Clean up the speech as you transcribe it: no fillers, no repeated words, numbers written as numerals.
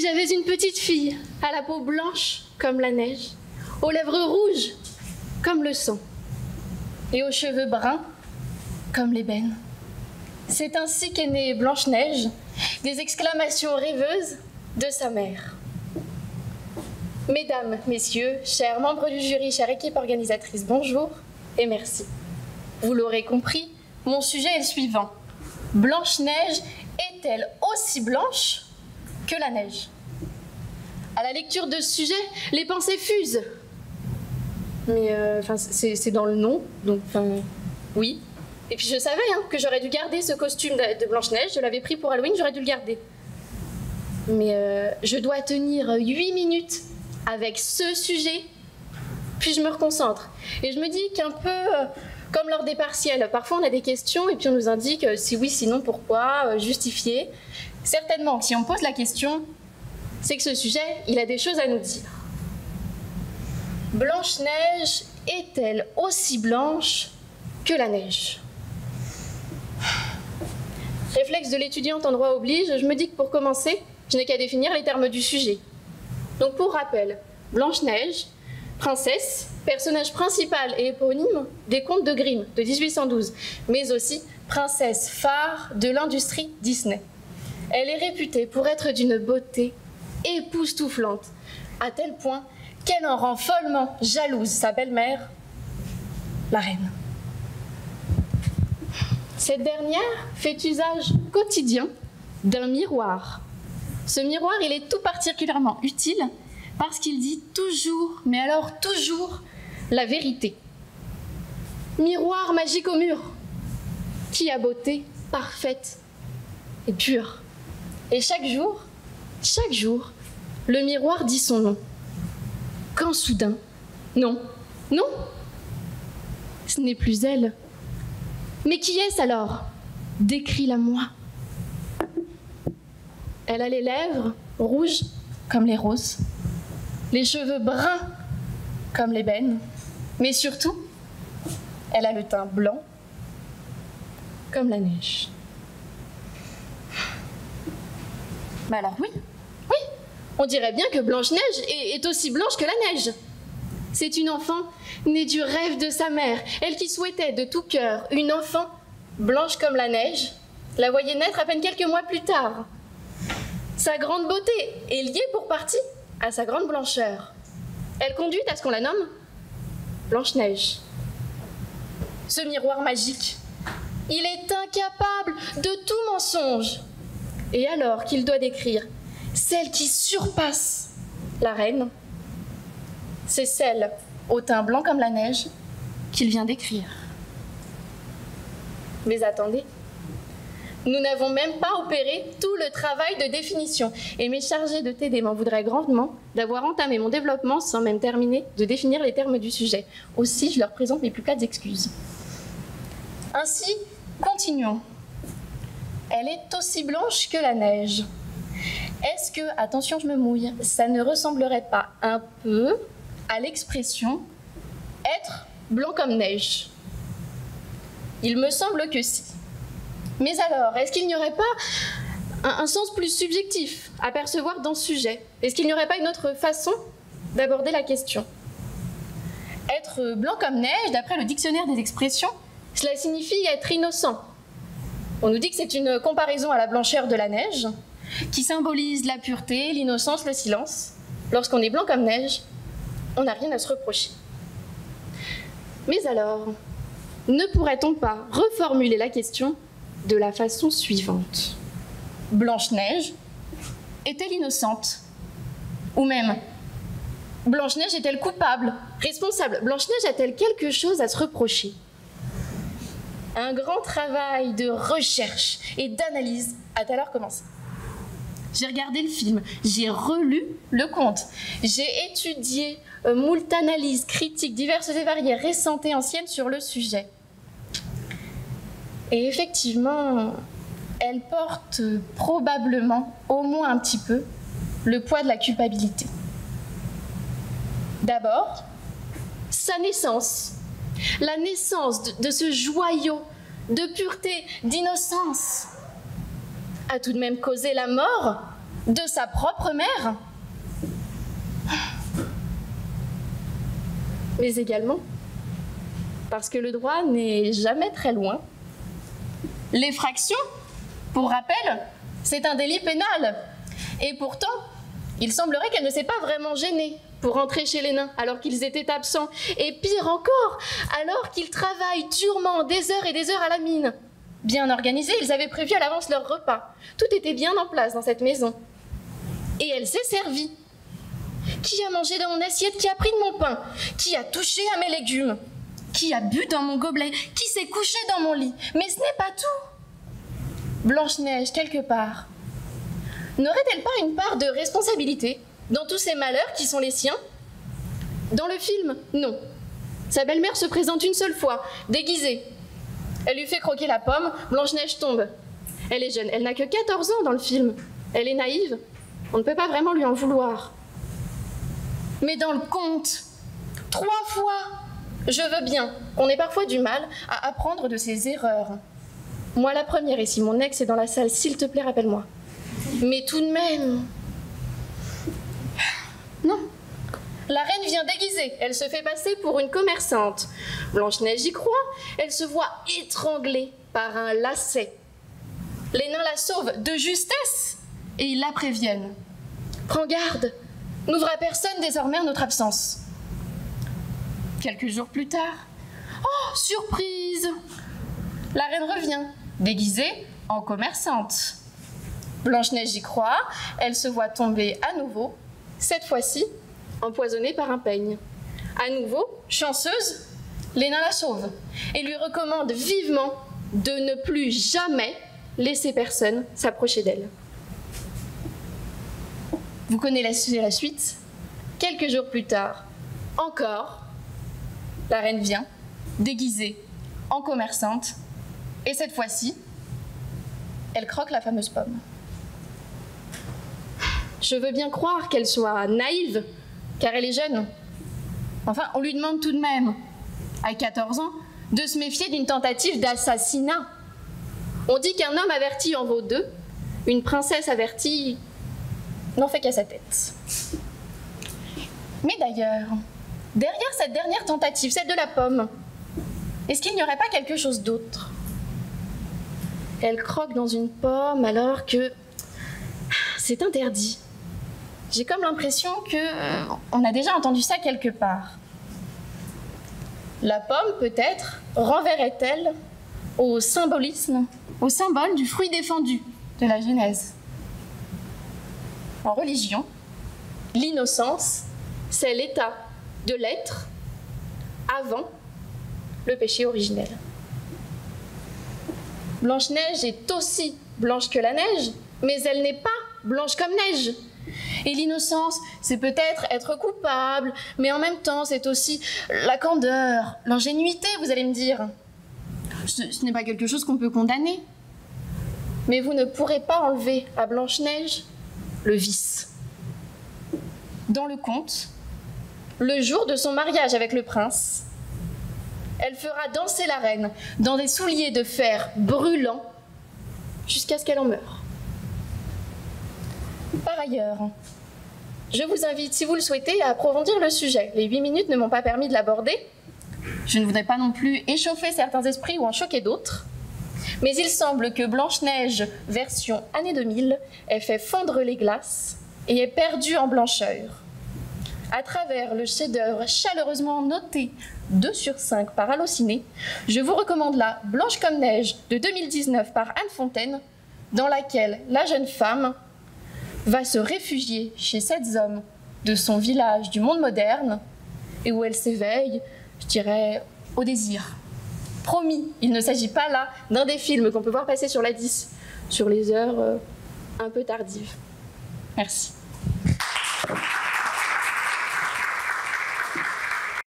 j'avais une petite fille, à la peau blanche comme la neige, aux lèvres rouges comme le sang, et aux cheveux bruns comme l'ébène. C'est ainsi qu'est née Blanche-Neige, des exclamations rêveuses de sa mère. Mesdames, messieurs, chers membres du jury, chère équipe organisatrice, bonjour et merci. Vous l'aurez compris, mon sujet est le suivant. Blanche-Neige est-elle aussi blanche que la neige? À la lecture de ce sujet, les pensées fusent. Mais c'est dans le nom, donc oui. Et puis je savais que j'aurais dû garder ce costume de Blanche-Neige, je l'avais pris pour Halloween, j'aurais dû le garder. Mais je dois tenir 8 minutes avec ce sujet, puis je me reconcentre. Et je me dis qu'un peu comme lors des partiels, parfois on a des questions et puis on nous indique si oui, sinon pourquoi, justifier. Certainement, si on pose la question, c'est que ce sujet, il a des choses à nous dire. Blanche-Neige est-elle aussi blanche que la neige? Réflexe de l'étudiante en droit oblige, je me dis que pour commencer, je n'ai qu'à définir les termes du sujet. Donc pour rappel, Blanche-Neige, princesse, personnage principal et éponyme des contes de Grimm de 1812, mais aussi princesse phare de l'industrie Disney. Elle est réputée pour être d'une beauté époustouflante, à tel point qu'elle en rend follement jalouse sa belle-mère, la reine. Cette dernière fait usage quotidien d'un miroir. Ce miroir, il est tout particulièrement utile parce qu'il dit toujours, mais alors toujours, la vérité. Miroir magique au mur, qui a beauté parfaite et pure. Et chaque jour, le miroir dit son nom. Quand soudain, non, ce n'est plus elle. Mais qui est-ce alors? Décris-la-moi. Elle a les lèvres rouges comme les roses, les cheveux bruns comme l'ébène, mais surtout, elle a le teint blanc comme la neige. Mais alors oui, on dirait bien que Blanche-Neige est aussi blanche que la neige. C'est une enfant née du rêve de sa mère, elle qui souhaitait de tout cœur une enfant blanche comme la neige, la voyait naître à peine quelques mois plus tard. Sa grande beauté est liée pour partie à sa grande blancheur. Elle conduit à ce qu'on la nomme Blanche-Neige. Ce miroir magique, il est incapable de tout mensonge. Et alors qu'il doit décrire celle qui surpasse la reine, c'est celle au teint blanc comme la neige qu'il vient d'écrire. Mais attendez, nous n'avons même pas opéré tout le travail de définition. Et mes chargés de TD m'en voudraient grandement d'avoir entamé mon développement sans même terminer de définir les termes du sujet. Aussi, je leur présente mes plus plates excuses. Ainsi, continuons. Elle est aussi blanche que la neige. Est-ce que, attention je me mouille, ça ne ressemblerait pas un peu à l'expression « être blanc comme neige » ? Il me semble que si. Mais alors, est-ce qu'il n'y aurait pas un sens plus subjectif à percevoir dans ce sujet? Est-ce qu'il n'y aurait pas une autre façon d'aborder la question? Être blanc comme neige, d'après le dictionnaire des expressions, cela signifie être innocent. On nous dit que c'est une comparaison à la blancheur de la neige, qui symbolise la pureté, l'innocence, le silence. Lorsqu'on est blanc comme neige, on n'a rien à se reprocher. Mais alors, ne pourrait-on pas reformuler la question de la façon suivante? Blanche-Neige est-elle innocente? Ou même, Blanche-Neige est-elle coupable, responsable? Blanche-Neige a-t-elle quelque chose à se reprocher? Un grand travail de recherche et d'analyse a alors commencé. J'ai regardé le film, j'ai relu le conte, j'ai étudié moult analyses, critiques diverses et variées, récentes et anciennes sur le sujet. Et effectivement, elle porte probablement, au moins un petit peu, le poids de la culpabilité. D'abord, sa naissance, la naissance de ce joyau de pureté, d'innocence, a tout de même causé la mort de sa propre mère, mais également parce que le droit n'est jamais très loin. L'effraction, pour rappel, c'est un délit pénal. Et pourtant, il semblerait qu'elle ne s'est pas vraiment gênée pour rentrer chez les nains alors qu'ils étaient absents. Et pire encore, alors qu'ils travaillent durement des heures et des heures à la mine. Bien organisés, ils avaient prévu à l'avance leur repas. Tout était bien en place dans cette maison. Et elle s'est servie. Qui a mangé dans mon assiette? Qui a pris de mon pain? Qui a touché à mes légumes? Qui a bu dans mon gobelet? Qui s'est couché dans mon lit? Mais ce n'est pas tout. Blanche-Neige, quelque part, n'aurait-elle pas une part de responsabilité dans tous ces malheurs qui sont les siens? Dans le film, non. Sa belle-mère se présente une seule fois, déguisée. Elle lui fait croquer la pomme, Blanche-Neige tombe. Elle est jeune, elle n'a que 14 ans dans le film. Elle est naïve, on ne peut pas vraiment lui en vouloir. Mais dans le conte, 3 fois, je veux bien, on ait parfois du mal à apprendre de ses erreurs. Moi la première, et si mon ex est dans la salle, s'il te plaît, rappelle-moi. Mais tout de même... Non. La reine vient déguisée, elle se fait passer pour une commerçante. Blanche-Neige y croit, elle se voit étranglée par un lacet. Les nains la sauvent de justesse et ils la préviennent. Prends garde, n'ouvre à personne désormais en notre absence. Quelques jours plus tard, oh, surprise! La reine revient, déguisée en commerçante. Blanche-Neige y croit, elle se voit tomber à nouveau, cette fois-ci empoisonnée par un peigne. À nouveau, chanceuse, les nains la sauvent et lui recommandent vivement de ne plus jamais laisser personne s'approcher d'elle. Vous connaissez la suite. Quelques jours plus tard, encore, la reine vient, déguisée en commerçante, et cette fois-ci, elle croque la fameuse pomme. Je veux bien croire qu'elle soit naïve, car elle est jeune. Enfin, on lui demande tout de même, à 14 ans, de se méfier d'une tentative d'assassinat. On dit qu'un homme averti en vaut 2, une princesse avertie n'en fait qu'à sa tête. Mais d'ailleurs, derrière cette dernière tentative, celle de la pomme, est-ce qu'il n'y aurait pas quelque chose d'autre? Elle croque dans une pomme alors que c'est interdit. J'ai comme l'impression qu'on a déjà entendu ça quelque part. La pomme, peut-être, renverrait-elle au symbolisme, au symbole du fruit défendu de la Genèse. En religion, l'innocence, c'est l'état de l'être avant le péché originel. Blanche-Neige est aussi blanche que la neige, mais elle n'est pas blanche comme neige. Et l'innocence, c'est peut-être être coupable, mais en même temps, c'est aussi la candeur, l'ingénuité, vous allez me dire. Ce n'est pas quelque chose qu'on peut condamner. Mais vous ne pourrez pas enlever à Blanche-Neige le vice. Dans le conte, le jour de son mariage avec le prince, elle fera danser la reine dans des souliers de fer brûlants jusqu'à ce qu'elle en meure. Par ailleurs, je vous invite, si vous le souhaitez, à approfondir le sujet. Les 8 minutes ne m'ont pas permis de l'aborder. Je ne voudrais pas non plus échauffer certains esprits ou en choquer d'autres. Mais il semble que Blanche-Neige, version année 2000, ait fait fondre les glaces et est perdue en blancheur. À travers le chef-d'œuvre chaleureusement noté 2 sur 5 par Allociné, je vous recommande la Blanche comme neige de 2019 par Anne Fontaine, dans laquelle la jeune femme va se réfugier chez 7 hommes de son village du monde moderne et où elle s'éveille, je dirais, au désir. Promis, il ne s'agit pas là d'un des films qu'on peut voir passer sur la 10, sur les heures un peu tardives. Merci.